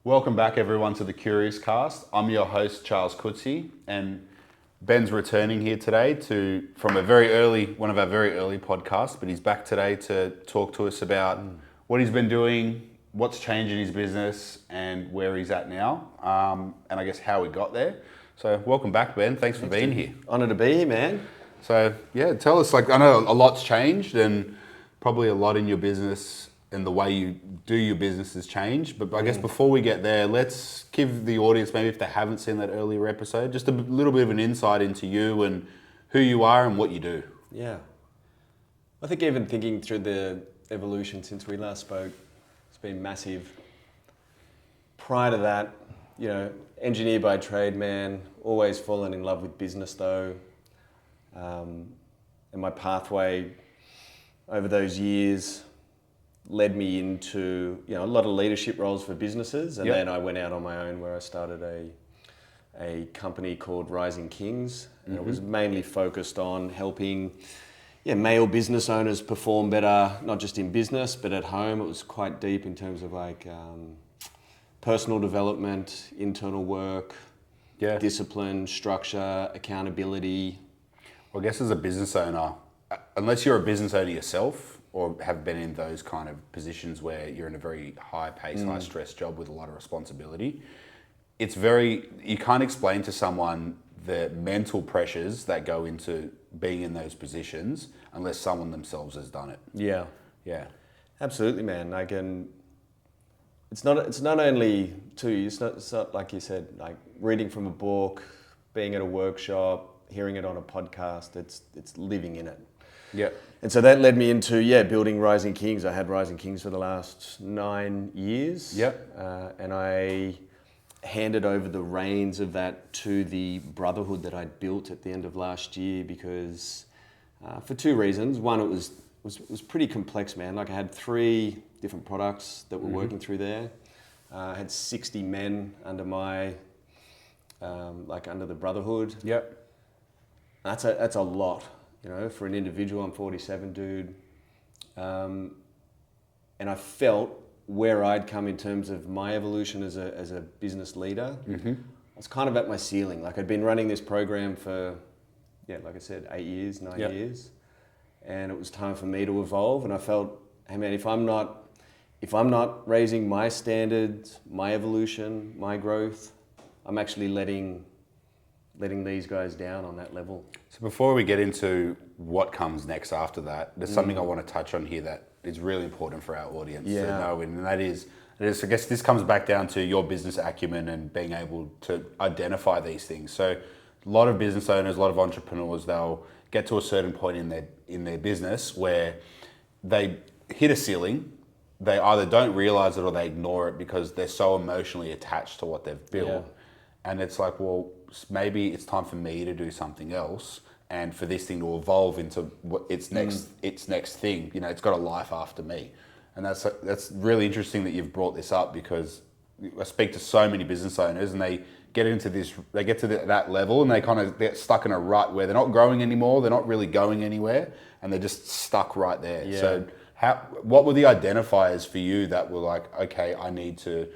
Welcome back everyone to the Kurious Kast. I'm your host Charles Coetzee, and Ben's returning here today from one of our very early podcasts, but he's back today to talk to us about what he's been doing, what's changed in his business, and where he's at now, and I guess how we got there. So welcome back, Ben. Thanks for being here. Honoured to be here, man. So yeah, tell us, I know a lot's changed and probably a lot in your business and the way you do your business has changed. But I guess before we get there, let's give the audience, maybe if they haven't seen that earlier episode, just a little bit of an insight into you and who you are and what you do. Yeah. I think even thinking through the evolution since we last spoke, it's been massive. Prior to that, engineer by trade, man, always fallen in love with business though. And my pathway over those years led me into a lot of leadership roles for businesses, and then I went out on my own where I started a company called Rising Kings, and it was mainly focused on helping male business owners perform better, not just in business but at home. It was quite deep in terms of personal development, internal work, discipline, structure, accountability. Well, I guess as a business owner, unless you're a business owner yourself or have been in those kind of positions where you're in a very high-paced, high-stress job with a lot of responsibility, you can't explain to someone the mental pressures that go into being in those positions unless someone themselves has done it. Yeah. Yeah. Absolutely, man. It's not only it's not like you said, like reading from a book, being at a workshop, hearing it on a podcast. It's living in it. Yeah. And so that led me into building Rising Kings. I had Rising Kings for the last 9 years. Yep. And I handed over the reins of that to the brotherhood that I'd built at the end of last year because for 2 reasons. One, it was pretty complex, man. I had 3 different products that were working through there. I had 60 men under my under the brotherhood. Yep. That's a lot. For an individual. I'm 47, dude. And I felt where I'd come in terms of my evolution as a business leader. I was kind of at my ceiling. I'd been running this program for, like I said, 8 years, 9 years. And it was time for me to evolve. And I felt, hey man, if I'm not raising my standards, my evolution, my growth, I'm actually letting these guys down on that level. So before we get into what comes next after that, there's something I want to touch on here that is really important for our audience to know, and that is, I guess this comes back down to your business acumen and being able to identify these things. So a lot of business owners, a lot of entrepreneurs, they'll get to a certain point in their business where they hit a ceiling. They either don't realize it or they ignore it because they're so emotionally attached to what they've built. Yeah. And it's like, well, maybe it's time for me to do something else and for this thing to evolve into what its next thing. It's got a life after me. And that's really interesting that you've brought this up because I speak to so many business owners and they get to that level and they kind of get stuck in a rut where they're not growing anymore, they're not really going anywhere, and they're just stuck right there. Yeah. So what were the identifiers for you that were like, okay, I need to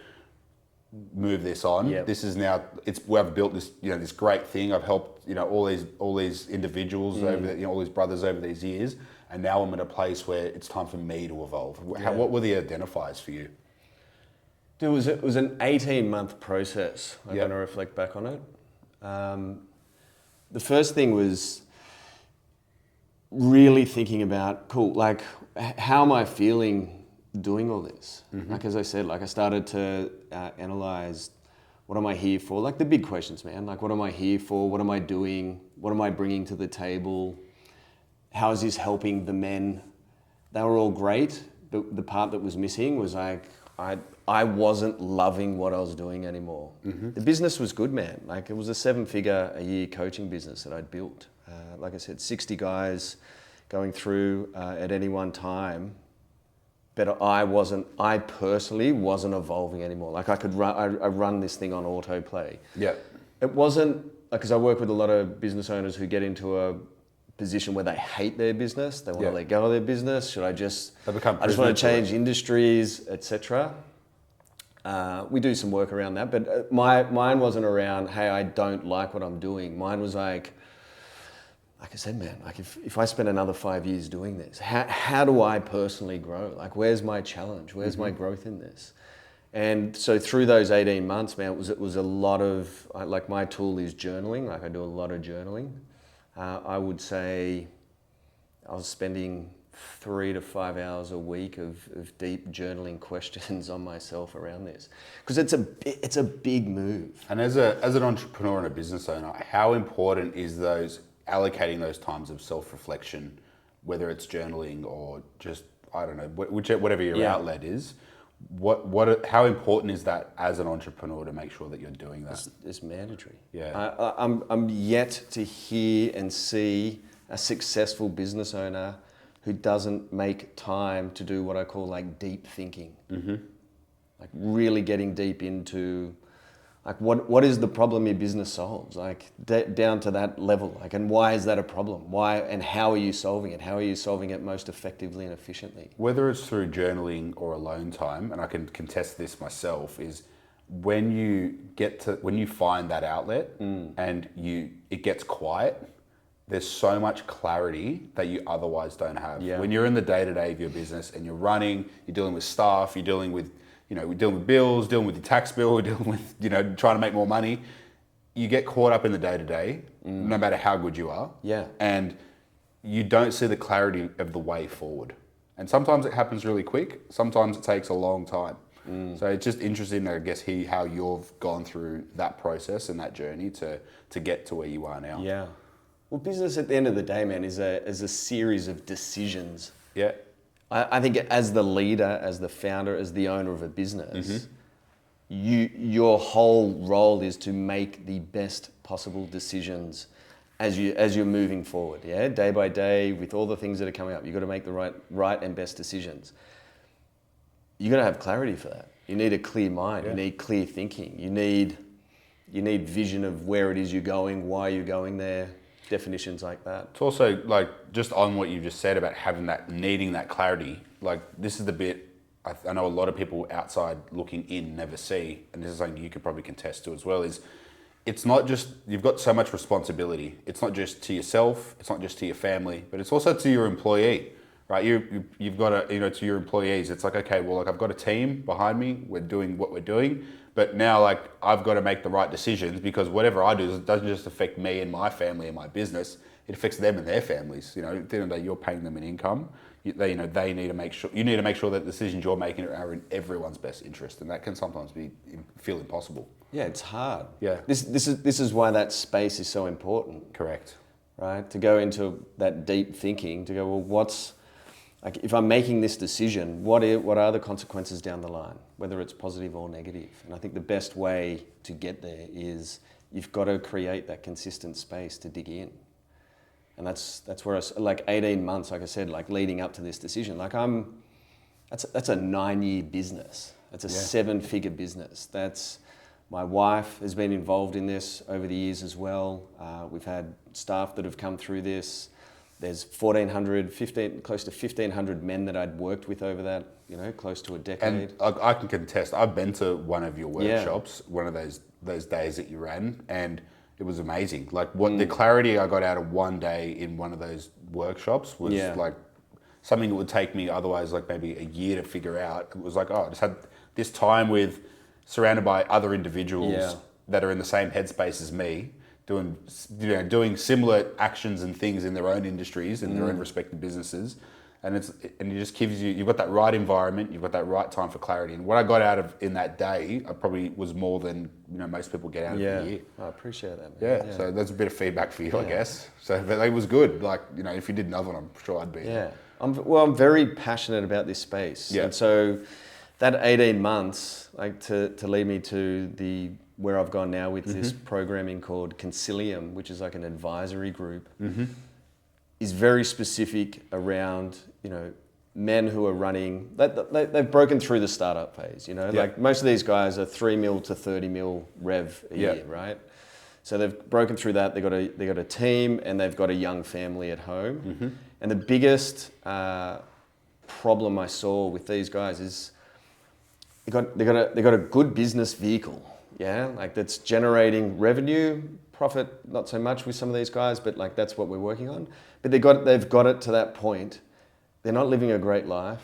move this on. Yep. This is now we've built this this great thing. I've helped all these individuals over all these brothers over these years, and now I'm at a place where it's time for me to evolve. What were the identifiers for you? Dude, it was an 18-month process. I'm going to reflect back on it. The first thing was really thinking about how am I feeling doing all this? As I said, I started to analyze what am I here for? The big questions, man. What am I here for? What am I doing? What am I bringing to the table? How is this helping the men? They were all great, but the part that was missing was I wasn't loving what I was doing anymore. The business was good, man. It was a 7-figure a year coaching business that I'd built. Like I said, 60 guys going through at any one time. But I personally wasn't evolving anymore. I run this thing on autoplay. Yeah. It wasn't, because I work with a lot of business owners who get into a position where they hate their business. They want to let go of their business. I just want to change industries, etc. We do some work around that, but mine wasn't around, hey, I don't like what I'm doing. Mine was like I said, man, like if I spend another 5 years doing this, how do I personally grow? Like, where's my challenge? Where's my growth in this? And so through those 18 months, man, it was a lot of, like my tool is journaling. Like I do a lot of journaling. I would say I was spending 3 to 5 hours a week of deep journaling questions on myself around this. Because it's a big move. And as an entrepreneur and a business owner, how important is allocating those times of self-reflection, whether it's journaling or just, I don't know, whatever your outlet is? How important is that as an entrepreneur to make sure that you're doing that? It's mandatory. Yeah. I'm yet to hear and see a successful business owner who doesn't make time to do what I call like deep thinking. Mm-hmm. Like really getting deep into like what is the problem your business solves? Like down to that level. Like, and why is that a problem? Why and how are you solving it? How are you solving it most effectively and efficiently? Whether it's through journaling or alone time, and I can contest this myself, is when you find that outlet and it gets quiet, there's so much clarity that you otherwise don't have. Yeah. When you're in the day-to-day of your business and you're running, you're dealing with staff, you're dealing with we're dealing with bills, dealing with your tax bill, we're dealing with, trying to make more money. You get caught up in the day-to-day, no matter how good you are. Yeah. And you don't see the clarity of the way forward. And sometimes it happens really quick. Sometimes it takes a long time. So it's just interesting, I guess, how you've gone through that process and that journey to get to where you are now. Yeah. Well, business at the end of the day, man, is a series of decisions. Yeah. I think as the leader, as the founder, as the owner of a business, your whole role is to make the best possible decisions as you're moving forward. Yeah, day by day, with all the things that are coming up, you've got to make the right and best decisions. You've got to have clarity for that. You need a clear mind. Yeah. You need clear thinking. You need vision of where it is you're going, why you're going there. Definitions like that. It's also like just on what you just said about needing that clarity. Like this is the bit I know a lot of people outside looking in never see, and this is something you could probably contest to as well. Is it's not just you've got so much responsibility. It's not just to yourself. It's not just to your family, but it's also to your employee, right? You've got to to your employees. It's like, okay, well, like I've got a team behind me. We're doing what we're doing. But now, like, I've got to make the right decisions because whatever I do, it doesn't just affect me and my family and my business. It affects them and their families. At the end of the day, you're paying them an income. They need to make sure that the decisions you're making are in everyone's best interest, and that can sometimes feel impossible. Yeah, it's hard. Yeah. This is why that space is so important. Correct. Right, to go into that deep thinking, to go, well, if I'm making this decision, what are the consequences down the line, whether it's positive or negative? And I think the best way to get there is you've got to create that consistent space to dig in. And that's where like 18 months, like I said, like leading up to this decision, like that's a 9-year business. That's a 7-figure business. My wife has been involved in this over the years as well. We've had staff that have come through this. There's close to 1,500 men that I'd worked with over that, close to a decade. And I can contest. I've been to one of your workshops, one of those days that you ran, and it was amazing. Like the clarity I got out of one day in one of those workshops was like something that would take me otherwise like maybe a year to figure out. It was like, I just had this time surrounded by other individuals that are in the same headspace as me, doing similar actions and things in their own industries and their own respective businesses, and it just gives you've got that right environment, you've got that right time for clarity. And what I got out of in that day, I probably was more than most people get out of a year. I appreciate that, man. Yeah, so that's a bit of feedback for you, I guess. So but it was good. Like if you did another one, I'm sure I'd be. Yeah, I'm very passionate about this space. Yeah, and so that 18 months, like to lead me to where I've gone now with this programming called CONSILIUM, which is like an advisory group, is very specific around, men who are running, they've broken through the startup phase, like most of these guys are 3 mil to 30 mil rev a year, right? So they've broken through that, they've got a team and they've got a young family at home. And the biggest problem I saw with these guys is they got a good business vehicle, yeah, like that's generating revenue, profit, not so much with some of these guys, but like that's what we're working on. But they've got it to that point. They're not living a great life.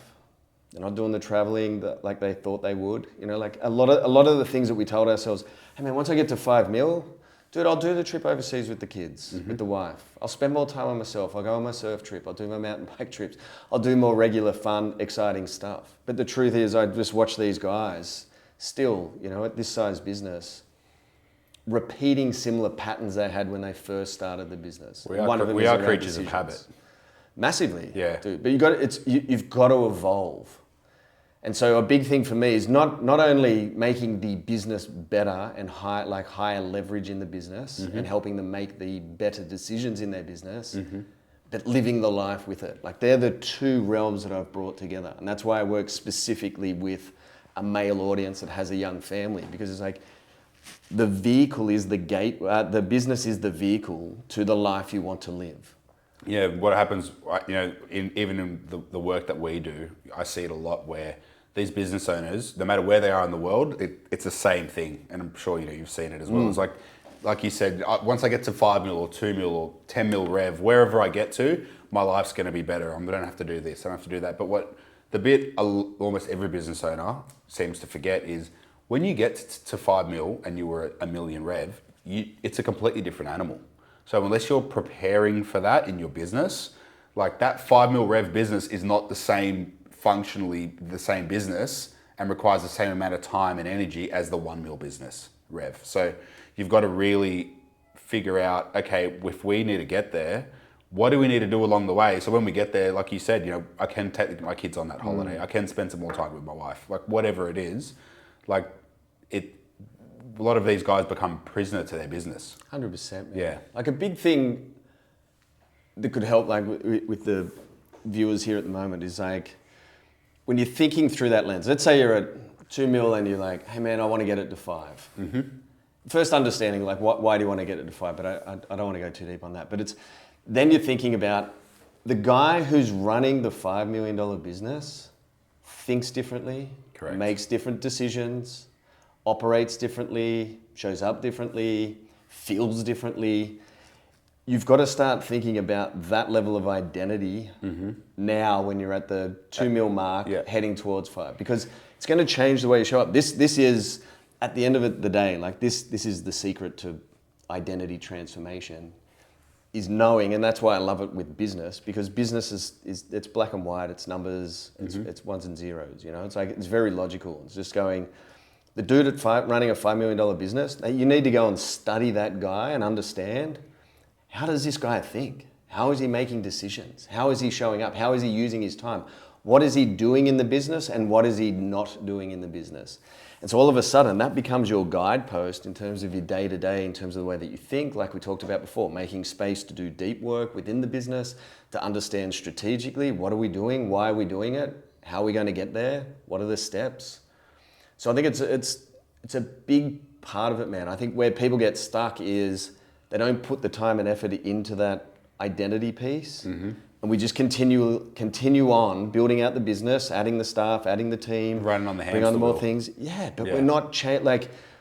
They're not doing the traveling that like they thought they would. You know, like a lot of the things that we told ourselves, hey man, once I get to 5 mil, dude, I'll do the trip overseas with the kids, with the wife. I'll spend more time on myself. I'll go on my surf trip. I'll do my mountain bike trips. I'll do more regular, fun, exciting stuff. But the truth is, I just watch these guys still, you know, at this size business, repeating similar patterns they had when they first started the business. We are creatures of habit. Massively, yeah. dude. But you've got to evolve. And so a big thing for me is not only making the business better and higher leverage in the business and helping them make the better decisions in their business, but living the life with it. Like they're the two realms that I've brought together. And that's why I work specifically with a male audience that has a young family, because it's like the vehicle is the gate, the business is the vehicle to the life you want to live. Yeah, what happens, you know, even in the work that we do, I see it a lot where these business owners, no matter where they are in the world, it's the same thing. And I'm sure, you know, you've seen it as well. It's like you said, once I get to 5 mil or 2 mil or 10 mil rev, wherever I get to, my life's going to be better. I don't have to do this, I don't have to do that. But what the bit almost every business owner seems to forget is when you get to 5 mil and you were at 1 million rev, it's a completely different animal. So unless you're preparing for that in your business, like that 5 mil rev business is not functionally the same business and requires the same amount of time and energy as the 1 mil business rev. So you've got to really figure out, okay, if we need to get there, what do we need to do along the way? So when we get there, like you said, you know, I can take my kids on that holiday. I can spend some more time with my wife, like whatever it is, like a lot of these guys become prisoner to their business. 100%. Man. Yeah. Like a big thing that could help, like with the viewers here at the moment, is like when you're thinking through that lens. Let's say you're at 2 mil and you're like, hey man, I want to get it to 5. First understanding, like why do you want to get it to 5? But I don't want to go too deep on that. But then you're thinking about the guy who's running the $5 million business thinks differently, correct, makes different decisions, operates differently, shows up differently, feels differently. You've got to start thinking about that level of identity now when you're at the 2 mil mark, heading towards 5, because it's going to change the way you show up. This is, at the end of the day, like this is the secret to identity transformation, is knowing, and that's why I love it with business, because business is it's black and white, it's numbers, it's ones and zeros, you know? It's like, it's very logical. It's just going, the dude at running a $5 million business, you need to go and study that guy and understand, how does this guy think? How is he making decisions? How is he showing up? How is he using his time? What is he doing in the business and what is he not doing in the business? And so all of a sudden that becomes your guidepost in terms of your day-to-day, in terms of the way that you think, like we talked about before, making space to do deep work within the business, to understand strategically, what are we doing? Why are we doing it? How are we going to get there? What are the steps? So I think it's a big part of it, man. I think where people get stuck is they don't put the time and effort into that identity piece. And we just continue on building out the business, adding the staff, adding the team, running on the bring on the hamster more wheel. things. Yeah, but we're not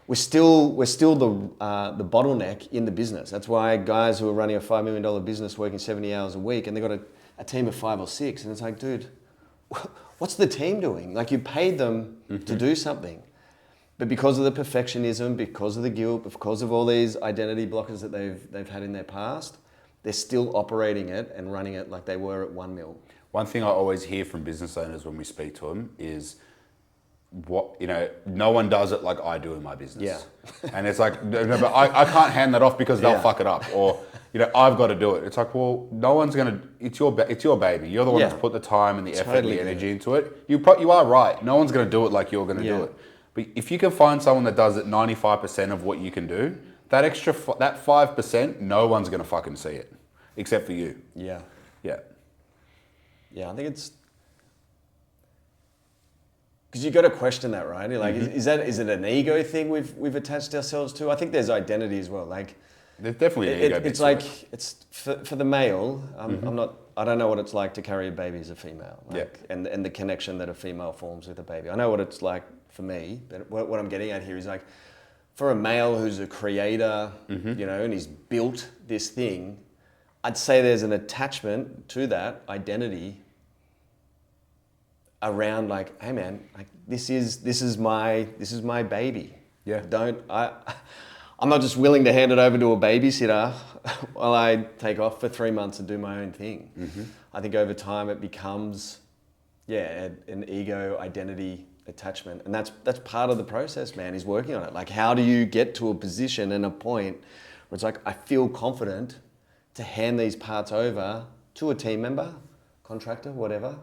we're still the bottleneck in the business. That's why guys who are running a $5 million business working 70 hours a week, and they've got a team of 5 or 6, and it's like, dude, what's the team doing? Like, you paid them to do something. But because of the perfectionism, because of the guilt, because of all these identity blockers that they've had in their past, they're still operating it and running it like they were at 1 mil. One thing I always hear from business owners when we speak to them is, no one does it like I do in my business. Yeah. And it's like, no, but I can't hand that off because they'll fuck it up. Or, I've got to do it. It's like, well, no one's going to, it's your baby. You're the one that's put the time and the effort and the energy into it. You are right. No one's going to do it like you're going to do it. But if you can find someone that does it 95% of what you can do, that 5%, no one's going to fucking see it, except for you. Yeah. Yeah. Yeah, I think it's, because you've got to question that, right? You're like, is it an ego thing we've attached ourselves to? I think there's identity as well. Like, there's definitely an ego. It's like, it's for the male. I don't know what it's like to carry a baby as a female. And the connection that a female forms with a baby. I know what it's like for me, but what I'm getting at here is like, for a male who's a creator, you know, and he's built this thing, I'd say there's an attachment to that identity around like, hey man, like this is my baby. Yeah. I'm not just willing to hand it over to a babysitter while I take off for 3 months and do my own thing. I think over time it becomes, an ego identity attachment, and that's part of the process, man. Is working on it. Like, how do you get to a position and a point where it's like, I feel confident to hand these parts over to a team member, contractor, whatever,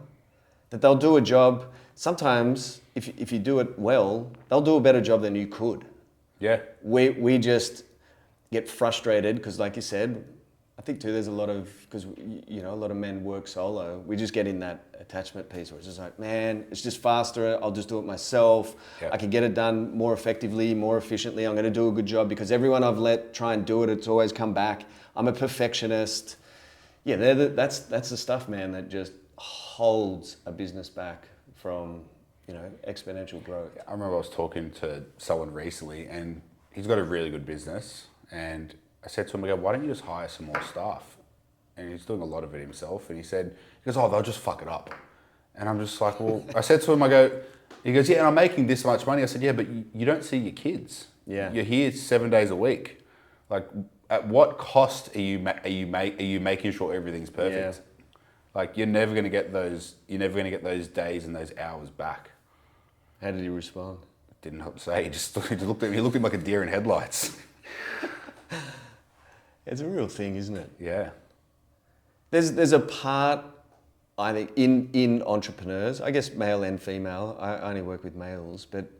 that they'll do a job. Sometimes, if you do it well, they'll do a better job than you could. Yeah. We just get frustrated because, like you said, I think too, there's a lot of, because, you know, a lot of men work solo. We just get in that attachment piece where it's just like, man, it's just faster. I'll just do it myself. Yep. I can get it done more effectively, more efficiently. I'm going to do a good job because everyone I've let try and do it, it's always come back. I'm a perfectionist. Yeah, that's the stuff, man, that just holds a business back from, you know, exponential growth. I remember I was talking to someone recently and he's got a really good business, and I said to him, I go, why don't you just hire some more staff? And he's doing a lot of it himself. And he goes, oh, they'll just fuck it up. And I'm just like, well, I said to him, he goes, yeah, and I'm making this much money. I said, yeah, but you don't see your kids. Yeah. You're here 7 days a week. Like, at what cost are you making sure everything's perfect? Yeah. Like, you're never going to get those days and those hours back. How did he respond? Didn't help say. He looked at me like a deer in headlights. It's a real thing, isn't it? Yeah. There's a part, I think, in entrepreneurs, I guess male and female, I only work with males, but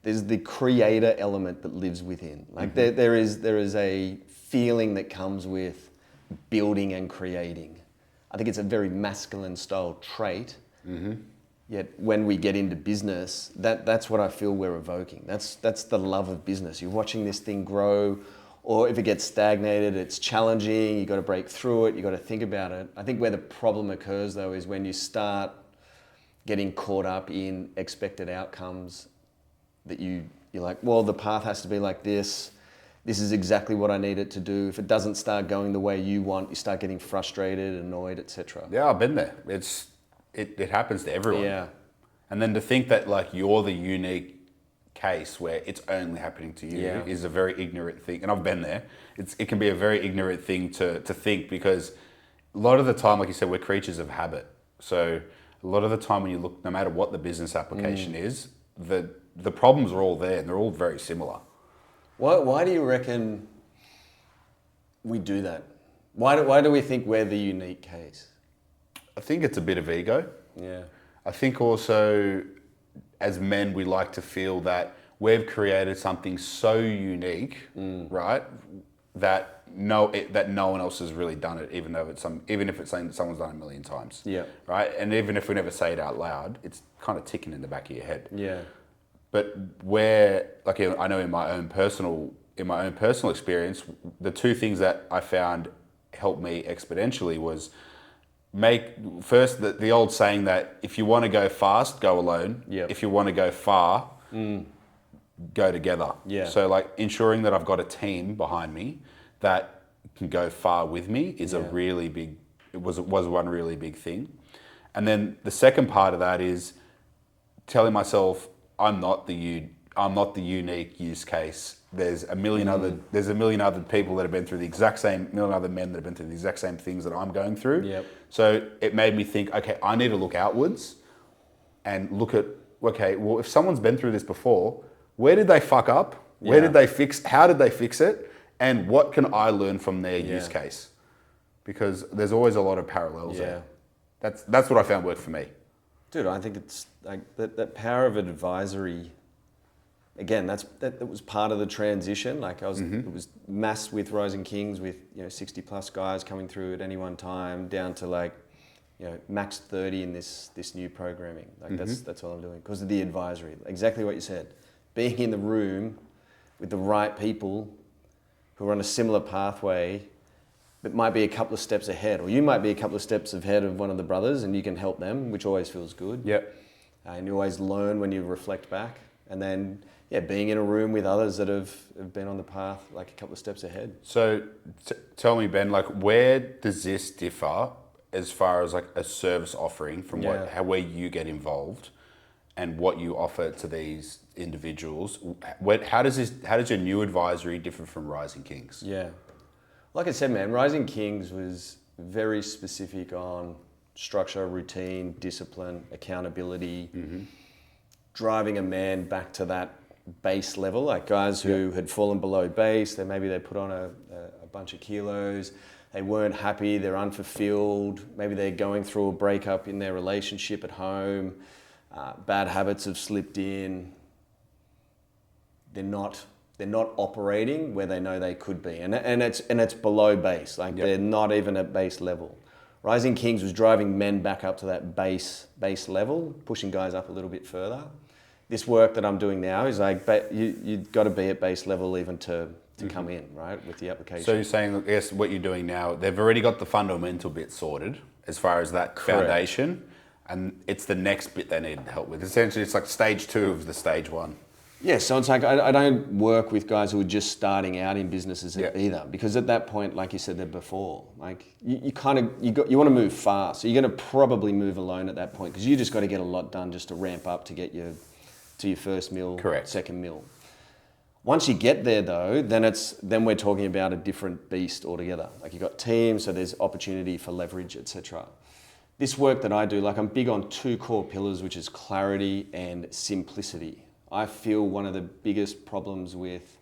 there's the creator element that lives within. Like there is a feeling that comes with building and creating. I think it's a very masculine style trait. Yet when we get into business, that's what I feel we're evoking. That's the love of business. You're watching this thing grow, or if it gets stagnated, it's challenging, you got to break through it, you got to think about it. I think where the problem occurs though is when you start getting caught up in expected outcomes that you're like, well, the path has to be like this. This is exactly what I need it to do. If it doesn't start going the way you want, you start getting frustrated, annoyed, etc. Yeah, I've been there. It happens to everyone. Yeah. And then to think that like you're the unique case where it's only happening to you is a very ignorant thing. And I've been there. It can be a very ignorant thing to think, because a lot of the time, like you said, we're creatures of habit. So a lot of the time when you look, no matter what the business application is, the problems are all there and they're all very similar. Why do you reckon we do that? Why do we think we're the unique case? I think it's a bit of ego. Yeah. I think also as men, we like to feel that we've created something so unique, right? That no one else has really done it, even if it's something that someone's done a million times. Yeah. Right? And even if we never say it out loud, it's kind of ticking in the back of your head. Yeah. But where, like I know in my own personal experience, the two things that I found helped me exponentially was first the old saying that if you want to go fast, go alone. Yep. If you want to go far, go together. Yeah. So like ensuring that I've got a team behind me that can go far with me is was one really big thing. And then the second part of that is telling myself I'm not the unique use case. There's a million other people that have been through the exact same, million other men that have been through the exact same things that I'm going through. Yep. So it made me think, okay, I need to look outwards and look at, okay, well, if someone's been through this before, where did they fuck up? How did they fix it? And what can I learn from their use case? Because there's always a lot of parallels there. That's what I found worked for me. Dude, I think it's like that power of advisory. Again, that was part of the transition. Like it was mass with Rising Kings with 60 plus guys coming through at any one time, down to like max 30 in this new programming. Like that's all I'm doing because of the advisory. Exactly what you said. Being in the room with the right people who are on a similar pathway, but might be a couple of steps ahead, or you might be a couple of steps ahead of one of the brothers, and you can help them, which always feels good. Yep. And you always learn when you reflect back. And then, yeah, being in a room with others that have been on the path like a couple of steps ahead. So tell me, Ben, like where does this differ as far as like a service offering from where you get involved and what you offer to these individuals? How does your new advisory differ from Rising Kings? Yeah. Like I said, man, Rising Kings was very specific on structure, routine, discipline, accountability, driving a man back to that base level, like guys who had fallen below base, maybe they put on a bunch of kilos, they weren't happy, they're unfulfilled, maybe they're going through a breakup in their relationship at home, bad habits have slipped in, they're not operating where they know they could be, and it's below base, like they're not even at base level. Rising Kings was driving men back up to that base level, pushing guys up a little bit further. This work that I'm doing now is like, you've got to be at base level even to come in, right, with the application. So you're saying, I guess what you're doing now, they've already got the fundamental bit sorted as far as that foundation, and it's the next bit they need help with. Essentially, it's like stage 2 of the stage 1. Yeah, so it's like I don't work with guys who are just starting out in businesses either, because at that point, like you said there before, like you want to move fast, so you're going to probably move alone at that point because you just got to get a lot done just to ramp up to get to your first mil, second mil. Once you get there though, then we're talking about a different beast altogether. Like you've got teams, so there's opportunity for leverage, etc. This work that I do, like I'm big on 2 core pillars, which is clarity and simplicity. I feel one of the biggest problems with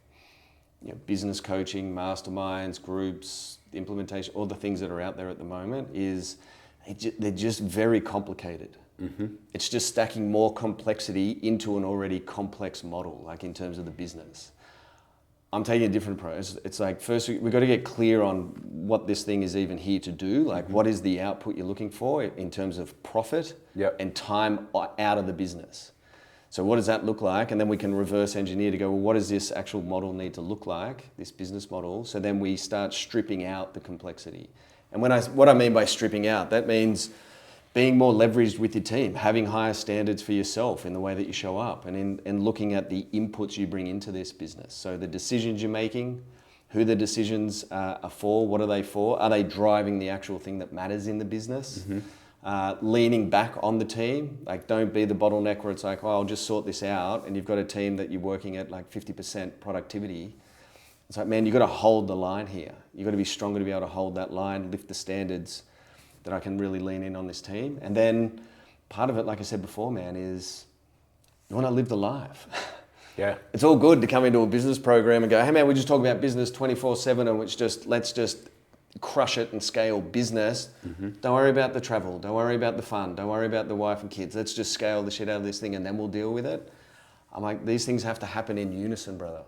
business coaching, masterminds, groups, implementation, all the things that are out there at the moment is they're just very complicated. It's just stacking more complexity into an already complex model, like in terms of the business. I'm taking a different approach. It's like, first we've got to get clear on what this thing is even here to do. Like what is the output you're looking for in terms of profit and time out of the business. So what does that look like? And then we can reverse engineer to go, well, what does this actual model need to look like, this business model? So then we start stripping out the complexity. And what I mean by stripping out, that means being more leveraged with your team, having higher standards for yourself in the way that you show up, and looking at the inputs you bring into this business. So the decisions you're making, who the decisions are for, what are they for? Are they driving the actual thing that matters in the business? Leaning back on the team, like don't be the bottleneck where it's like, oh, I'll just sort this out, and you've got a team that you're working at like 50% productivity. It's like, man, you've got to hold the line here. You've got to be stronger to be able to hold that line, lift the standards that I can really lean in on this team. And then part of it, like I said before, man, is you want to live the life. Yeah. It's all good to come into a business program and go, hey man, we just talk about business 24/7 and let's just crush it and scale business. Don't worry about the travel. Don't worry about the fun. Don't worry about the wife and kids. Let's just scale the shit out of this thing and then we'll deal with it. I'm like, these things have to happen in unison, brother.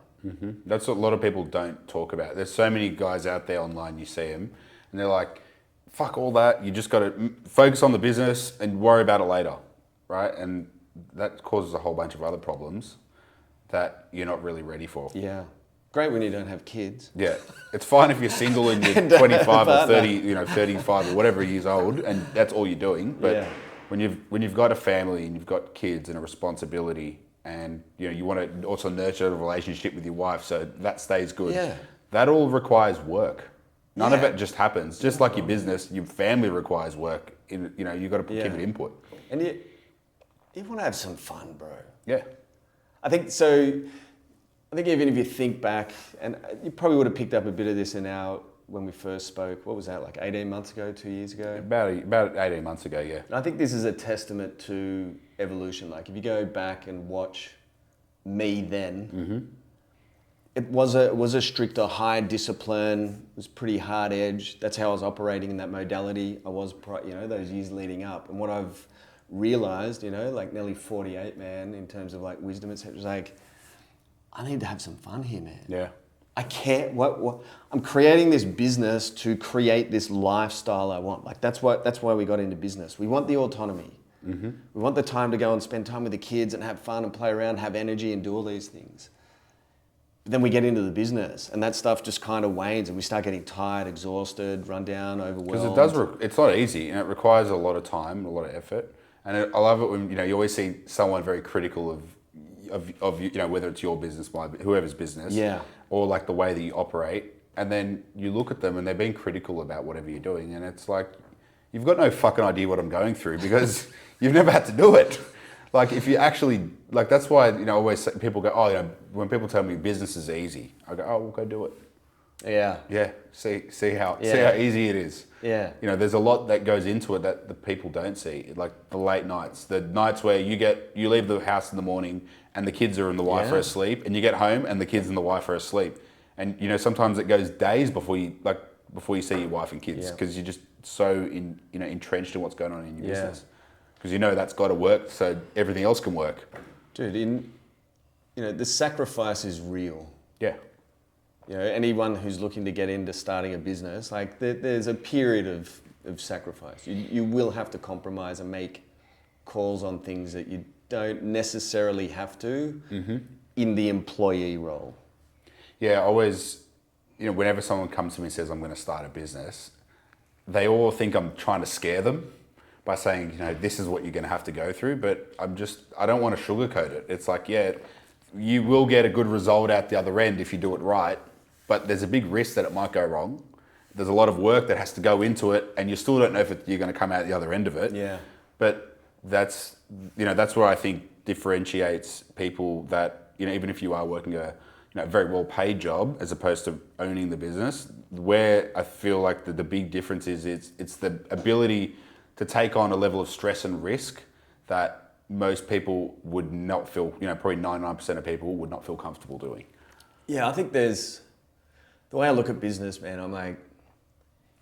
That's what a lot of people don't talk about. There's so many guys out there online, you see them, and they're like, fuck all that. You just got to focus on the business and worry about it later, right? And that causes a whole bunch of other problems that you're not really ready for. Yeah. Great when you don't have kids. Yeah. It's fine if you're single and you're 25 or 30, 35 or whatever years old, and that's all you're doing. But when you've got a family and you've got kids and a responsibility, and you want to also nurture a relationship with your wife so that stays good. Yeah. That all requires work. None of it just happens. Just like your business, your family requires work. You've got to give it input. And you want to have some fun, bro. Yeah. I think even if you think back, and you probably would have picked up a bit of this when we first spoke. What was that, like 18 months ago, 2 years ago? About 18 months ago, yeah. And I think this is a testament to evolution. Like if you go back and watch me then, it was a stricter, high discipline. It was pretty hard edge. That's how I was operating in that modality. I was, those years leading up. And what I've realized, like nearly 48, man, in terms of like wisdom, it's like, I need to have some fun here, man. Yeah. I can't. I'm creating this business to create this lifestyle I want. Like that's why we got into business. We want the autonomy. We want the time to go and spend time with the kids and have fun and play around, have energy and do all these things. But then we get into the business and that stuff just kind of wanes and we start getting tired, exhausted, run down, overwhelmed. Because it's not easy and it requires a lot of time, a lot of effort. And I love it when you always see someone very critical of you know, whether it's your business, whoever's business, Yeah. or like the way that you operate, and then you look at them and they're being critical about whatever you're doing, and it's like, you've got no fucking idea what I'm going through because you've never had to do it. Like if you actually, like that's why, you know, always people go, oh, you know, when people tell me business is easy, I go, oh, well, go do it. Yeah. Yeah, see how easy it is. Yeah. You know, there's a lot that goes into it that the people don't see. Like the late nights, the nights where you leave the house in the morning and the kids and the wife are asleep, and you get home and the kids and the wife are asleep. And you know, sometimes it goes days before you see your wife and kids because you're just so entrenched in what's going on in your business. Because you know that's got to work so everything else can work. Dude, the sacrifice is real. Yeah. You know, anyone who's looking to get into starting a business, like there's a period of sacrifice. You will have to compromise and make calls on things that you don't necessarily have to in the employee role. Yeah, always, you know, whenever someone comes to me and says, I'm going to start a business, they all think I'm trying to scare them by saying, you know, this is what you're going to have to go through. But I don't want to sugarcoat it. It's like, yeah, you will get a good result out the other end if you do it right. But there's a big risk that it might go wrong. There's a lot of work that has to go into it, and you still don't know if you're going to come out the other end of it. Yeah. But that's where I think differentiates people that, you know, even if you are working a very well-paid job as opposed to owning the business, where I feel like the big difference is it's the ability to take on a level of stress and risk that most people would not feel, you know, probably 99% of people would not feel comfortable doing. Yeah, I think the way I look at business, man, I'm like,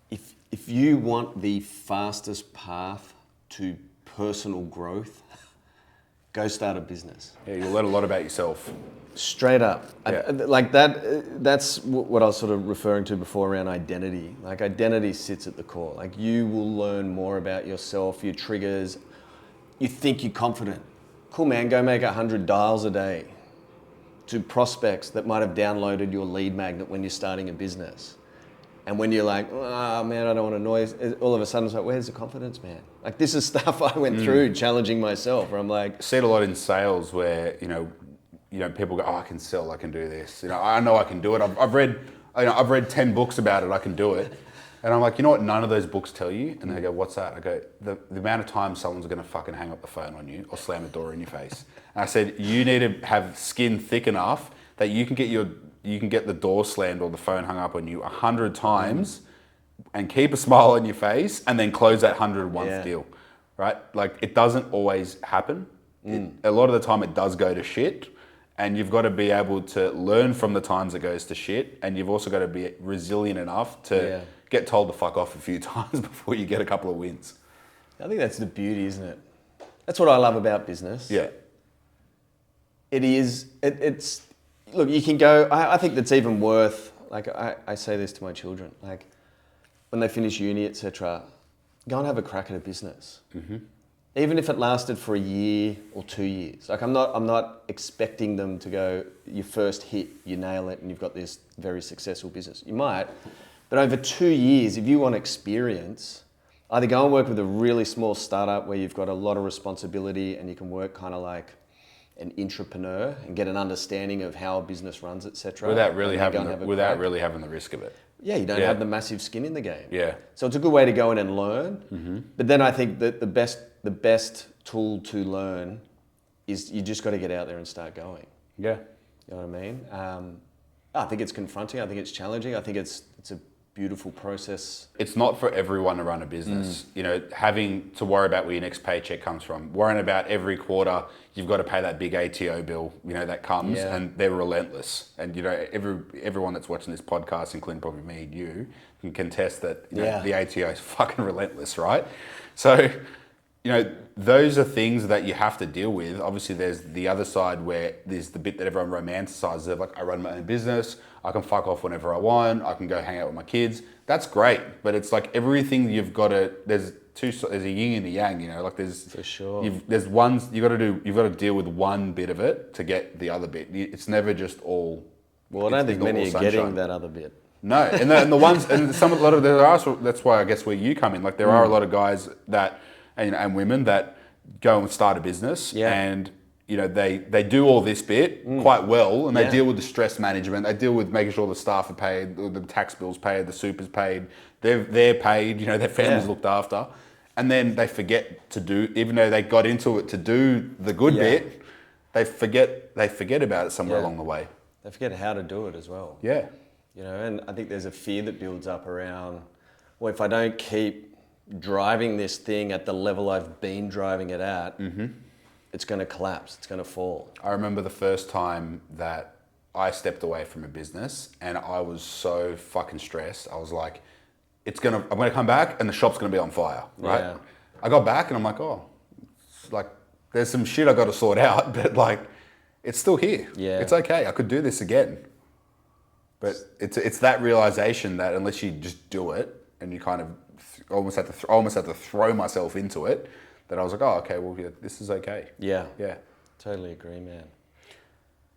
if you want the fastest path to personal growth, go start a business. Yeah, you'll learn a lot about yourself. Straight up. Yeah. That's what I was sort of referring to before around identity. Like identity sits at the core. Like you will learn more about yourself, your triggers. You think you're confident. Cool, man, go make 100 dials a day to prospects that might have downloaded your lead magnet when you're starting a business. And when you're like, oh man, I don't want to noise, all of a sudden it's like, where's the confidence, man? Like this is stuff I went through challenging myself where I'm like... I see it a lot in sales where, you know, people go, oh, I can sell, I can do this. You know I can do it. I've read 10 books about it, I can do it. And I'm like, you know what none of those books tell you? And they go, what's that? I go, the amount of time someone's going to fucking hang up the phone on you or slam the door in your face. And I said, you need to have skin thick enough that you can get the door slammed or the phone hung up on you 100 times and keep a smile on your face and then close that 101st deal, right? Like it doesn't always happen. A lot of the time it does go to shit. And you've got to be able to learn from the times it goes to shit. And you've also got to be resilient enough to get told to fuck off a few times before you get a couple of wins. I think that's the beauty, isn't it? That's what I love about business. Yeah. It is, it's, look, you can go, I think that's even worth, like I say this to my children, like when they finish uni, etc., go and have a crack at a business. Mm-hmm. Even if it lasted for a year or 2 years. Like I'm not expecting them to go, your first hit, you nail it and you've got this very successful business. You might, but over 2 years, if you want experience, either go and work with a really small startup where you've got a lot of responsibility and you can work kind of like an entrepreneur and get an understanding of how a business runs, etc. Without really having the risk of it. Yeah, you don't have the massive skin in the game. Yeah. So it's a good way to go in and learn. Mm-hmm. But then I think that the best tool to learn is you just got to get out there and start going. Yeah. You know what I mean? I think it's confronting. I think it's challenging. I think it's a beautiful process. It's not for everyone to run a business. You know, having to worry about where your next paycheck comes from, worrying about every quarter you've got to pay that big ATO bill, you know, that comes and they're relentless. And, you know, everyone that's watching this podcast, including probably me and you, can contest that you know, the ATO is fucking relentless, right? So, you know, those are things that you have to deal with. Obviously, there's the other side where there's the bit that everyone romanticizes of like, I run my own business, I can fuck off whenever I want, I can go hang out with my kids. That's great, but it's like everything you've got to, there's a yin and a yang, you know, like there's... For sure. You've got to deal with one bit of it to get the other bit. It's never just all... Well, I don't think many are getting that other bit. No, and the ones, and that's why I guess where you come in, like there are a lot of guys that, and women that go and start a business and you know, they do all this bit quite well, and they Yeah. deal with the stress management. They deal with making sure the staff are paid, the tax bills paid, the super's paid, they're paid, you know, their families Yeah. looked after. And then they forget to do, even though they got into it to do the good bit, they forget about it somewhere along the way. They forget how to do it as well. Yeah. You know, and I think there's a fear that builds up around, well, if I don't keep driving this thing at the level I've been driving it at, it's going to collapse, it's going to fall. I remember the first time that I stepped away from a business and I was so fucking stressed. I was like, I'm gonna come back and the shop's gonna be on fire, right? Yeah. I got back and I'm like, oh, it's like there's some shit I got to sort out, but like it's still here. Yeah. It's okay. I could do this again. But it's that realization that unless you just do it and you kind of almost had to throw myself into it, that I was like, oh, okay, well, yeah, this is okay. Yeah. Yeah. Totally agree, man.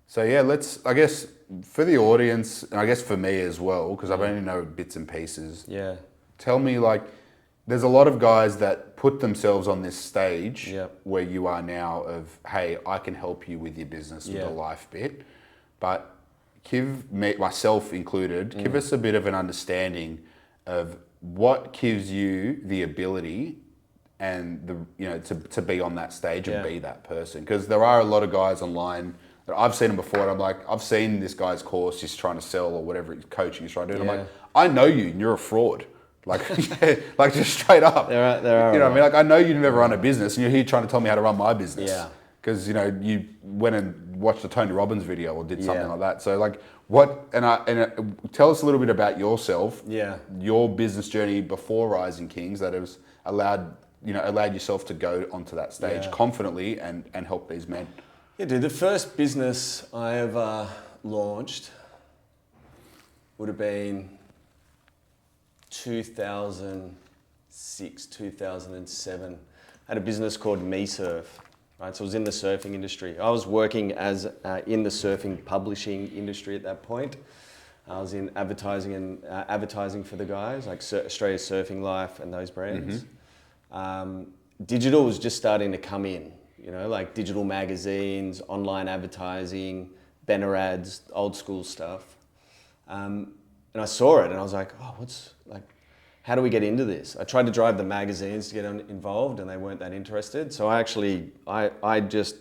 So yeah, I guess for the audience, and I guess for me as well, because I've only know bits and pieces. Yeah. Tell me, like, there's a lot of guys that put themselves on this stage where you are now of, hey, I can help you with your business, with the life bit. But give me, myself included, give us a bit of an understanding of what gives you the ability and to be on that stage and be that person. Because there are a lot of guys online that I've seen them before and I'm like, I've seen this guy's course he's trying to sell or whatever coaching he's trying to do. And I'm like, I know you and you're a fraud. Like, like just straight up. There are. You know what I mean? Like, I know you've never run a business and you're here trying to tell me how to run my business. Yeah. Because, you know, you went and watched a Tony Robbins video or did something like that. So like tell us a little bit about yourself, your business journey before Rising Kings that has allowed yourself to go onto that stage confidently and help these men. Yeah, dude, the first business I ever launched would have been 2006, 2007. I had a business called MeSurf, right? So I was in the surfing industry. I was working as in the surfing publishing industry at that point. I was in advertising for the guys, like Australia's Surfing Life and those brands. Digital was just starting to come in, you know, like digital magazines, online advertising, banner ads, old school stuff. And I saw it and I was like, oh, how do we get into this? I tried to drive the magazines to get involved and they weren't that interested. So I just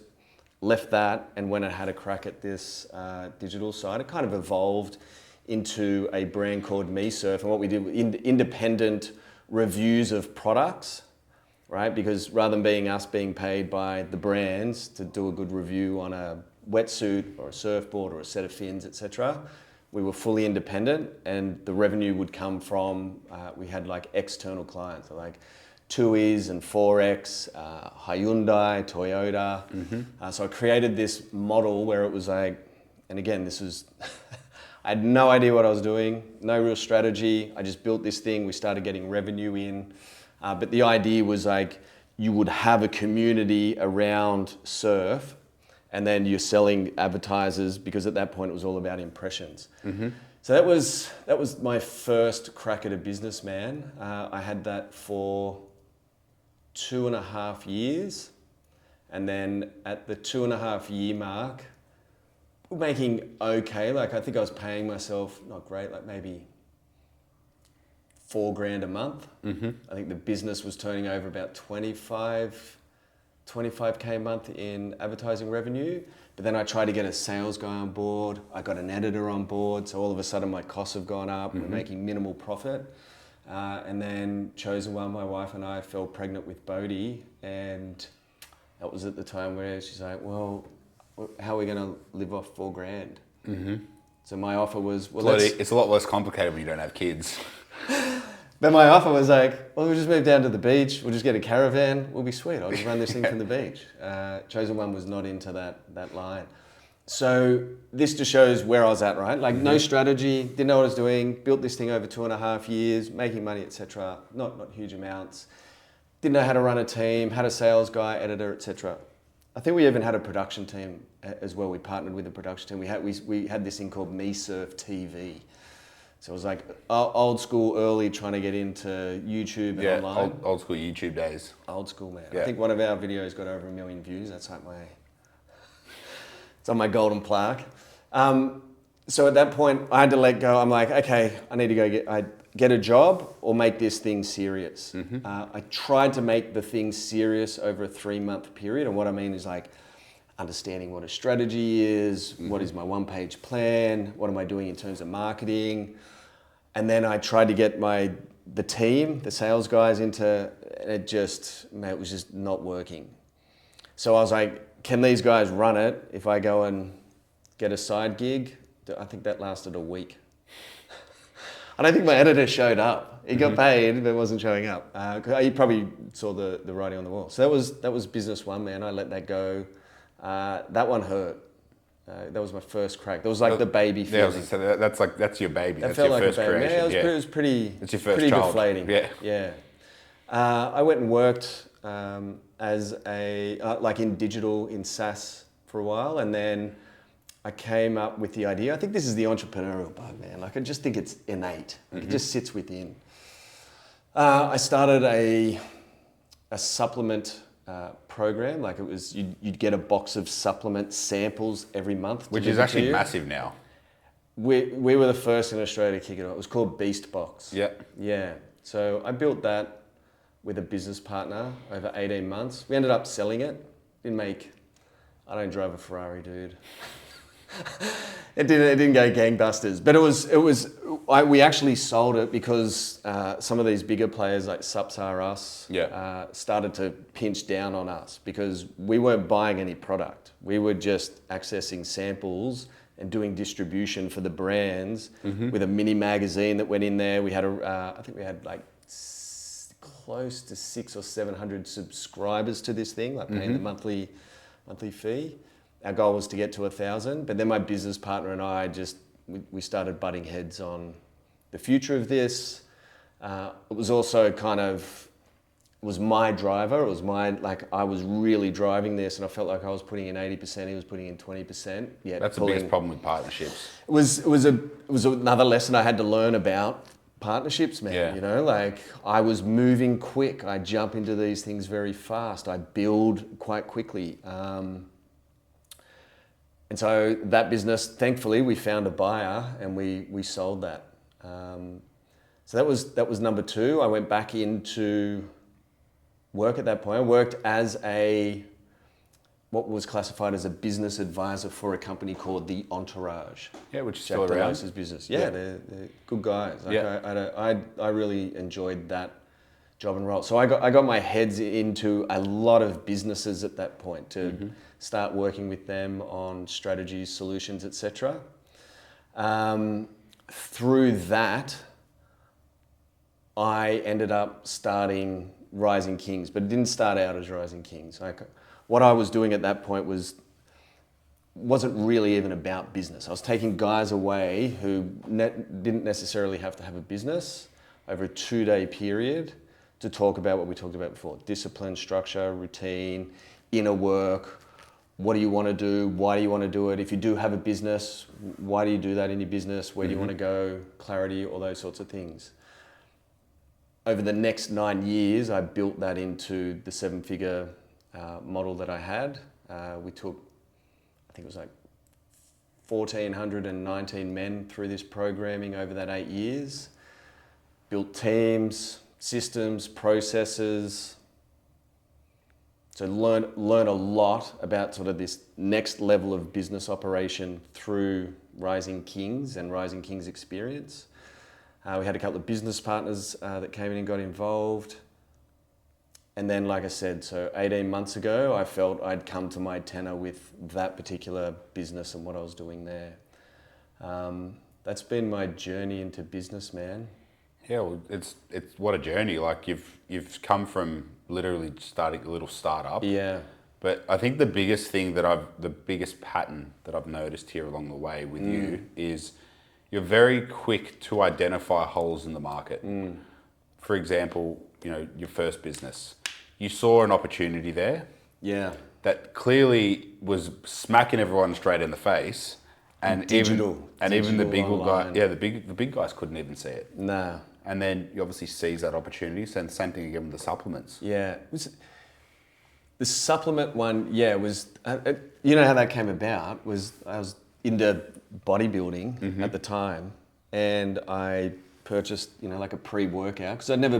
left that and went and had a crack at this digital side. It kind of evolved into a brand called MeSurf, and what we did was independent reviews of products, right? Because rather than being paid by the brands to do a good review on a wetsuit or a surfboard or a set of fins, etc., we were fully independent, and the revenue would come from, we had like external clients, so like TUIs and Forex, Hyundai, Toyota. So I created this model where it was like, and again, this was, I had no idea what I was doing, no real strategy. I just built this thing, we started getting revenue in. But the idea was like, you would have a community around surf, and then you're selling advertisers, because at that point it was all about impressions. So that was my first crack at a business, man. I had that for 2.5 years. And then at the 2.5 year mark, making okay. Like I think I was paying myself, not great, like maybe $4,000 a month. I think the business was turning over about 25K a month in advertising revenue. But then I tried to get a sales guy on board. I got an editor on board. So all of a sudden my costs have gone up. We're making minimal profit. And then Chosen One, my wife and I fell pregnant with Bodhi. And that was at the time where she's like, well, how are we going to live off $4,000? So my offer was, well, it's a lot less complicated when you don't have kids. But my offer was like, well, we'll just move down to the beach. We'll just get a caravan. We'll be sweet. I'll just run this thing from the beach. Chosen One was not into that line. So this just shows where I was at, right? Like no strategy, didn't know what I was doing, built this thing over 2.5 years, making money, etc. Not huge amounts. Didn't know how to run a team, had a sales guy, editor, etc. I think we even had a production team as well. We partnered with a production team. We had this thing called MeSurf TV. So it was like old school, early, trying to get into YouTube and online. Old school YouTube days. Old school, man. Yeah. I think one of our videos got over 1 million views. That's like It's on my golden plaque. So at that point, I had to let go. I'm like, okay, I need to go get a job or make this thing serious. I tried to make the thing serious over a 3-month period. And what I mean is like understanding what a strategy is, what is my one-page plan, what am I doing in terms of marketing. And then I tried to get the team, the sales guys into, and it was just not working. So I was like, can these guys run it if I go and get a side gig? I think that lasted a week. I don't think my editor showed up. He got paid, but wasn't showing up. He probably saw the writing on the wall. So that was business one, man. I let that go. That one hurt. That was my first crack. That was like the baby feeling. Yeah, that's your baby. That that's felt your like first a baby. creation. Yeah, it was pretty. It's your first pretty child. deflating. Yeah. I went and worked as like in digital, in SaaS for a while, and then I came up with the idea. I think this is the entrepreneurial bug, man. Like I just think it's innate. Like it just sits within. I started a supplement program. Like it was, you'd get a box of supplement samples every month. Which is actually massive now. We were the first in Australia to kick it off. It was called Beast Box. Yeah. So I built that with a business partner over 18 months. We ended up selling it. I don't drive a Ferrari, dude. It didn't go gangbusters, but we actually sold it because some of these bigger players like Sups R Us started to pinch down on us because we weren't buying any product. We were just accessing samples and doing distribution for the brands with a mini magazine that went in there. We had I think we had like close to 600 or 700 subscribers to this thing, like paying the monthly fee. Our goal was to get to 1,000, but then my business partner and I we started butting heads on the future of this. It was also was my driver. It was I was really driving this, and I felt like I was putting in 80%. He was putting in 20%. Yeah, that's the biggest problem with partnerships. It was another lesson I had to learn about partnerships, man. Yeah. You know, like I was moving quick. I jump into these things very fast. I build quite quickly. And so that business, thankfully, we found a buyer and we sold that. So that was number two. I went back into work at that point. I worked as what was classified as a business advisor for a company called The Entourage. Yeah, which is Jack still around. Delose's business. Yeah, they're good guys. I really enjoyed that job and role. So I got my heads into a lot of businesses at that point to start working with them on strategies, solutions, etc. Through that, I ended up starting Rising Kings, but it didn't start out as Rising Kings. What I was doing at that point wasn't really even about business. I was taking guys away who didn't necessarily have to have a business over a 2-day period to talk about what we talked about before: discipline, structure, routine, inner work. What do you want to do? Why do you want to do it? If you do have a business, why do you do that in your business? Where do you want to go? Clarity, all those sorts of things. Over the next 9 years, I built that into the 7-figure model that I had. We took, I think it was like 1,419 men through this programming over that 8 years. Built teams, systems, processes. So learn a lot about sort of this next level of business operation through Rising Kings and Rising Kings experience. We had a couple of business partners that came in and got involved. And then, like I said, so 18 months ago, I felt I'd come to my tenor with that particular business and what I was doing there. That's been my journey into business, man. Yeah, well, it's what a journey. Like you've come from literally starting a little startup. Yeah. But I think the biggest pattern that I've noticed here along the way with you is you're very quick to identify holes in the market. For example, your first business, you saw an opportunity there. Yeah. That clearly was smacking everyone straight in the face. And even the big guy, the big guys couldn't even see it. Nah. And then you obviously seize that opportunity. And same thing again with the supplements. Yeah. The supplement one, was you know how that came about was I was into bodybuilding at the time, and I purchased like a pre-workout because I'd never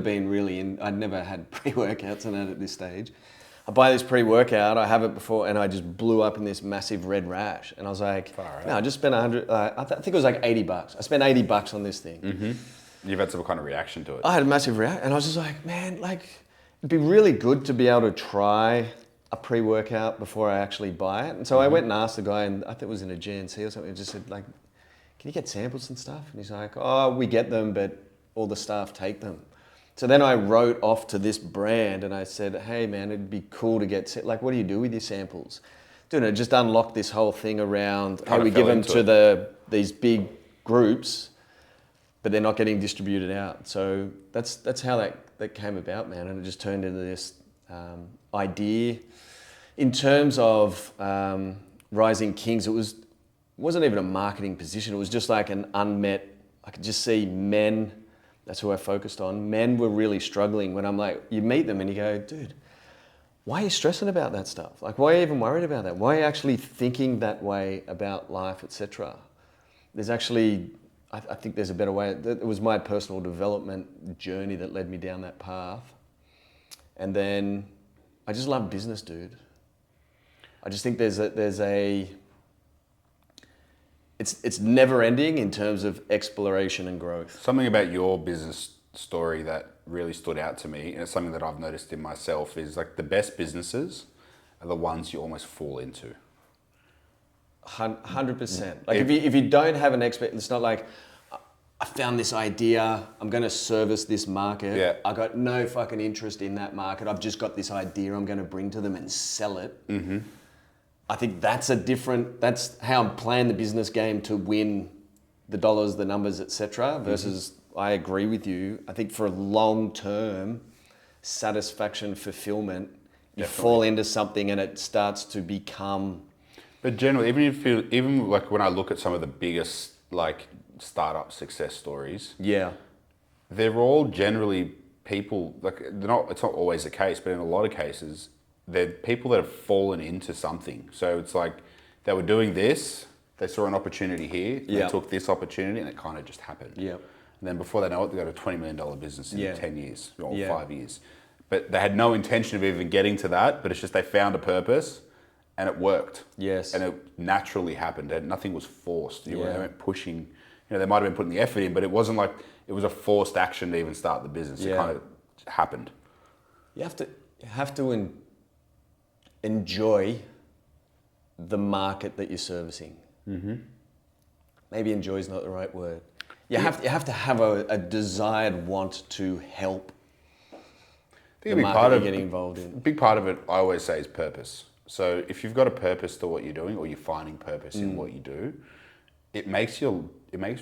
had pre-workouts and at this stage. I buy this pre-workout, I have it before, and I just blew up in this massive red rash, and I was like, no, I just spent 100. I think it was like $80. I spent $80 on this thing. You've had some kind of reaction to it. I had a massive reaction, and I was just like, man, it'd be really good to be able to try a pre-workout before I actually buy it. And so I went and asked the guy, and I think it was in a GNC or something, and just said, can you get samples and stuff? And he's like, oh, we get them, but all the staff take them. So then I wrote off to this brand, and I said, hey, man, it'd be cool to get, what do you do with your samples? Dude, it just unlocked this whole thing around how we give them to these big groups, but they're not getting distributed out. So that's how that came about, man. And it just turned into this idea. In terms of Rising Kings, wasn't even a marketing position. It was just like an unmet, I could just see men, that's who I focused on. Men were really struggling when I'm like, you meet them and you go, dude, why are you stressing about that stuff? Why are you even worried about that? Why are you actually thinking that way about life, etc.? There's actually, I think there's a better way. It was my personal development journey that led me down that path. And then I just love business, dude. I just think it's never ending in terms of exploration and growth. Something about your business story that really stood out to me, and it's something that I've noticed in myself, is the best businesses are the ones you almost fall into. 100%. If you don't have an it's not like, I found this idea, I'm going to service this market. Yeah. I got no fucking interest in that market. I've just got this idea I'm going to bring to them and sell it. I think that's how I'm playing the business game to win the dollars, the numbers, etc. Versus, I agree with you. I think for long-term satisfaction, fulfillment, you fall into something and it starts to become. But generally, even when I look at some of the biggest startup success stories, they're all generally people it's not always the case, but in a lot of cases, they're people that have fallen into something. So it's they were doing this, they saw an opportunity here, they took this opportunity, and it kind of just happened. And then before they know it, they got a $20 million business in 10 years or 5 years. But they had no intention of even getting to that, but it's just they found a purpose and it worked. Yes. And it naturally happened, and nothing was forced. They weren't pushing, they might have been putting the effort in, but it wasn't like it was a forced action to even start the business. It kind of happened. You have to enjoy the market that you're servicing. Maybe enjoy is not the right word. You have to have a desired want to help the market you're getting involved in. A big part of it, I always say, is purpose. So if you've got a purpose to what you're doing, or you're finding purpose in what you do, it makes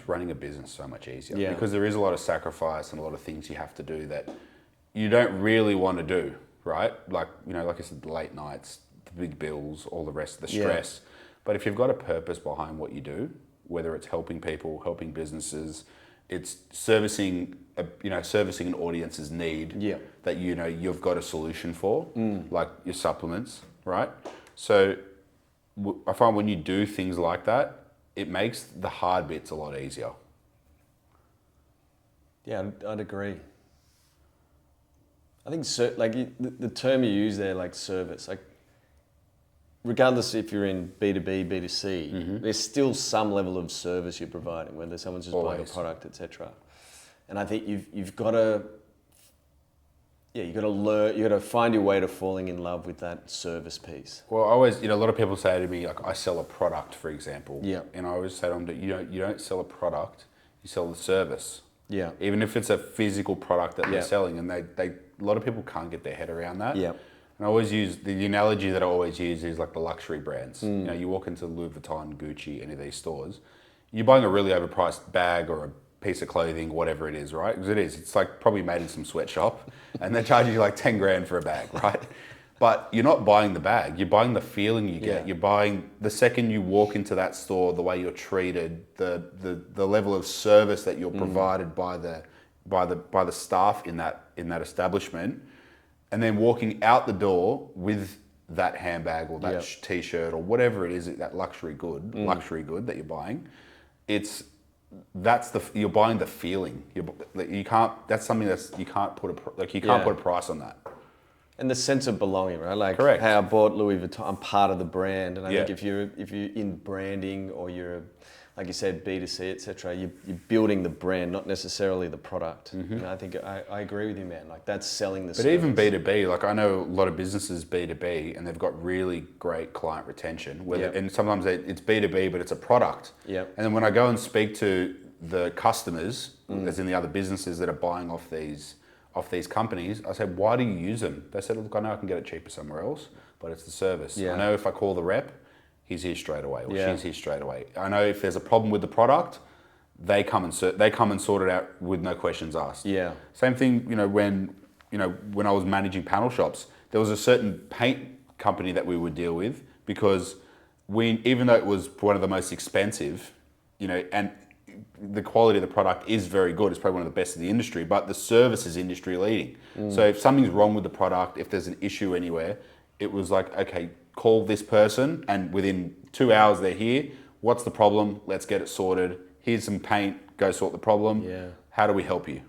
running a business so much easier. Because there is a lot of sacrifice and a lot of things you have to do that you don't really want to do, right? Like I said, the late nights, the big bills, all the rest of the stress. But if you've got a purpose behind what you do, whether it's helping people, helping businesses, it's servicing an audience's need that you've got a solution for, like your supplements, right? So I find when you do things like that, it makes the hard bits a lot easier. Yeah, I'd agree. I think the term you use there, service, regardless if you're in B2B, B2C, there's still some level of service you're providing, whether someone's just buying a product, etc. And I think you've got to learn, you got to find your way to falling in love with that service piece. Well, I always, a lot of people say to me, I sell a product, for example. And I always say to them that you don't sell a product, you sell the service. Even if it's a physical product that they're selling, and a lot of people can't get their head around that. And I always use, the analogy that I always use is like the luxury brands. You walk into Louis Vuitton, Gucci, any of these stores, you're buying a really overpriced bag or a piece of clothing, whatever it is, right? Because it's probably made in some sweatshop, and they're charging you 10 grand for a bag, right? But you're not buying the bag, you're buying the feeling you get. You're buying, the second you walk into that store, the way you're treated, the level of service that you're provided by the staff in that establishment, and then walking out the door with that handbag or that t-shirt or whatever it is, that luxury good that you're buying, you're buying the feeling. You can't. That's something you can't put a price on that. And the sense of belonging, right? Like Correct. how I bought Louis Vuitton, I'm part of the brand, and I Yeah. think if you're in branding or you're, like you said, B2C, etc., you're building the brand, not necessarily the product. And I think I agree with you, man. Like that's selling the service. But even B2B, like I know a lot of businesses B2B, and they've got really great client retention. And sometimes it's B2B, but it's a product. Yep. And then when I go and speak to the customers, as in the other businesses that are buying off these companies, I said, why do you use them? They said, look, I know I can get it cheaper somewhere else, but it's the service. Yeah. I know if I call the rep, he's here straight away, or she's here straight away. I know if there's a problem with the product, they come and sort it out with no questions asked. Yeah. Same thing, when I was managing panel shops, there was a certain paint company that we would deal with because even though it was one of the most expensive, and the quality of the product is very good. It's probably one of the best in the industry, but the service is industry leading. So if something's wrong with the product, if there's an issue anywhere, it was like, okay, call this person and within 2 hours they're here. What's the problem? Let's get it sorted. Here's some paint, go sort the problem. Yeah. How do we help you?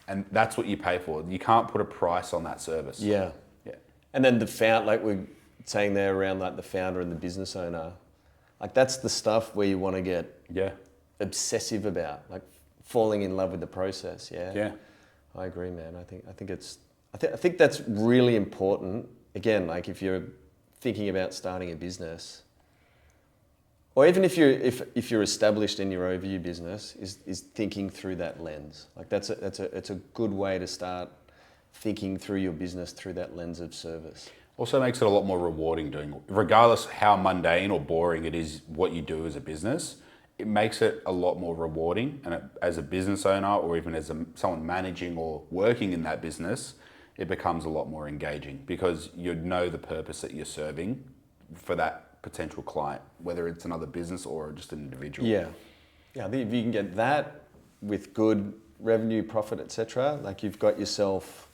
And that's what you pay for. You can't put a price on that service. Yeah. And then like we're saying there around like the founder and the business owner, like that's the stuff where you want to get obsessive about, like falling in love with the process. Yeah. I agree, man. I think that's really important. Again, like if you're thinking about starting a business, or even if you're established in your overview business, is thinking through that lens. Like it's a good way to start thinking through your business through that lens of service. Also makes it a lot more rewarding regardless how mundane or boring it is what you do as a business. It makes it a lot more rewarding, and as a business owner or even as someone managing or working in that business, it becomes a lot more engaging because you know the purpose that you're serving for that potential client, whether it's another business or just an individual. Yeah. I think if you can get that with good revenue, profit, etc., like you've got yourself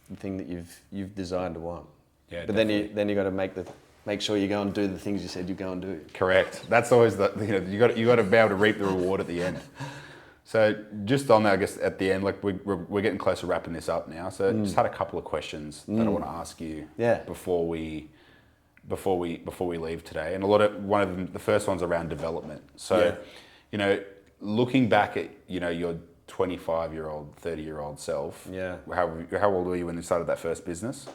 the thing that you've designed to want. Yeah, but definitely. then you got to make sure you go and do the things you said you go and do. Correct. That's always you got to be able to reap the reward at the end. So just on that, I guess at the end, like we're getting close to wrapping this up now. So just had a couple of questions that I want to ask you before we leave today. And one of them, the first one's around development. So looking back at your 25-year-old, 30-year-old self. Yeah. How old were you when you started that first business?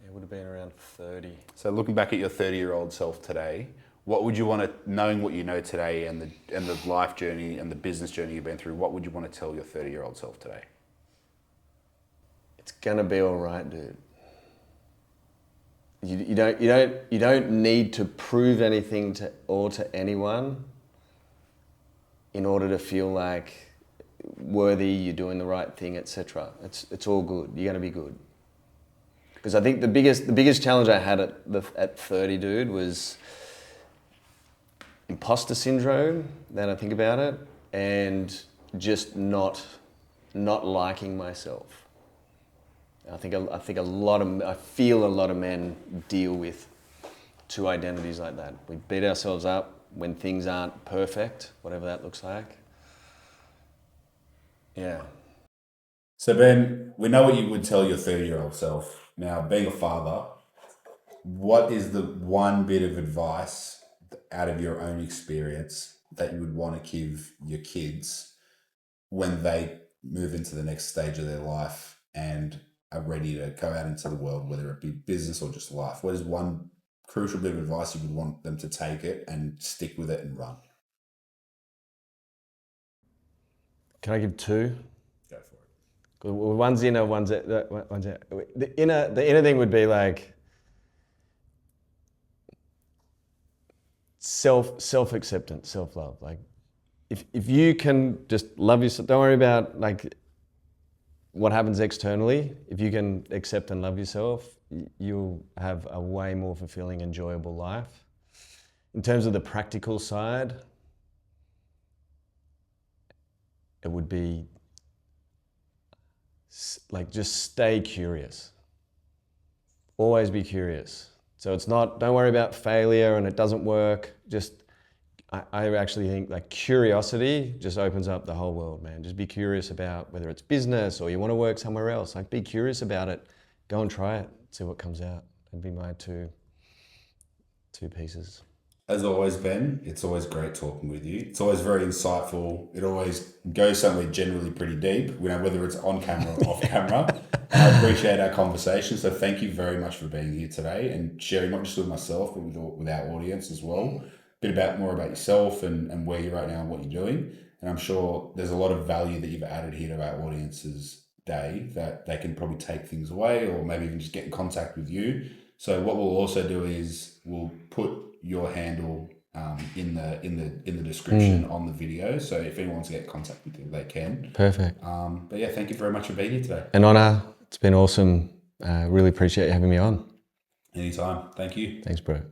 It would have been around 30. So looking back at your 30-year-old self today, what would you want to, knowing what you know today and the life journey and the business journey you've been through, what would you want to tell your 30-year-old self today? It's gonna be all right, dude. You don't need to prove anything to anyone in order to feel like worthy, you're doing the right thing, etc. It's all good. You're gonna be good. Because I think the biggest challenge I had at 30, dude, was imposter syndrome. Then I think about it, and just not liking myself. I feel a lot of men deal with two identities like that. We beat ourselves up when things aren't perfect, whatever that looks like. Yeah. So Ben, we know what you would tell your 30-year-old self. Now, being a father, what is the one bit of advice out of your own experience that you would want to give your kids when they move into the next stage of their life and are ready to go out into the world, whether it be business or just life? What is one crucial bit of advice you would want them to take it and stick with it and run? Can I give two? Go for it. One's inner, one's out. The inner thing would be like self-acceptance, self-love. Like if you can just love yourself, don't worry about like what happens externally. If you can accept and love yourself, you'll have a way more fulfilling, enjoyable life. In terms of the practical side, it would be like just stay curious. always be curious. So it's not, don't worry about failure and it doesn't work. Just, I actually think like curiosity just opens up the whole world, man. Just be curious about whether it's business or you want to work somewhere else. Like be curious about it. Go and try it. See what comes out. That'd be my two pieces. As always, Ben, it's always great talking with you. It's always very insightful. It always goes somewhere generally pretty deep, you know, whether it's on camera or off camera. And I appreciate our conversation. So thank you very much for being here today and sharing not just with myself, but with our audience as well. A bit more about yourself and where you're at now and what you're doing. And I'm sure there's a lot of value that you've added here to our audience's day that they can probably take things away or maybe even just get in contact with you. So what we'll also do is we'll put your handle in the description on the video. So if anyone wants to get in contact with you, they can. Perfect. But yeah, thank you very much for being here today. An honor. It's been awesome. Really appreciate you having me on. Anytime. Thank you. Thanks, bro.